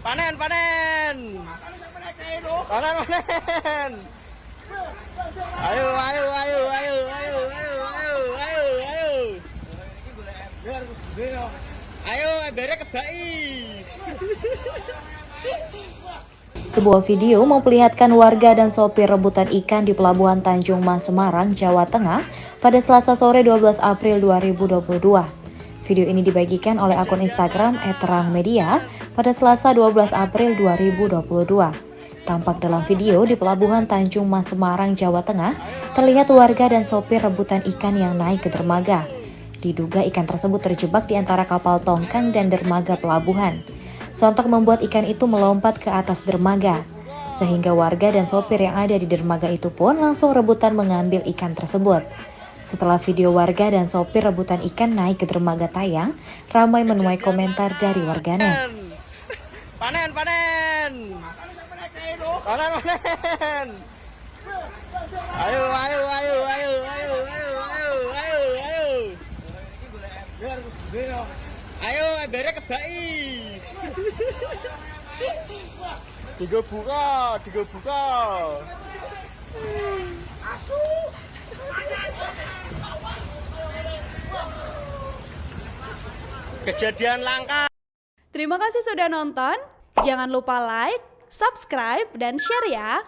Panen, panen. Panen, panen. Ayo, ayo, ayo, ayo, ayo, ayo, ayo, ayo, ayo. Ayo, embernya kebai. Sebuah video memperlihatkan warga dan sopir rebutan ikan di Pelabuhan Tanjung Mas Semarang, Jawa Tengah pada Selasa sore 12 April 2022. Video ini dibagikan oleh akun Instagram @terangmedia pada Selasa 12 April 2022. Tampak dalam video di Pelabuhan Tanjung Mas Semarang, Jawa Tengah, terlihat warga dan sopir rebutan ikan yang naik ke dermaga. Diduga ikan tersebut terjebak di antara kapal tongkang dan dermaga pelabuhan. Sontak membuat ikan itu melompat ke atas dermaga, sehingga warga dan sopir yang ada di dermaga itu pun langsung rebutan mengambil ikan tersebut. Setelah video warga dan sopir rebutan ikan naik ke dermaga tayang, ramai menuai komentar dari warganet. Panen, panen. Panen, panen. Ayo, ayo, ayo, ayo, ayo, ayo, ayo, ayo, ayo. Ayo, embernya kebai. Tiga buka. Kejadian langka. Terima kasih sudah nonton. Jangan lupa like, subscribe, dan share ya.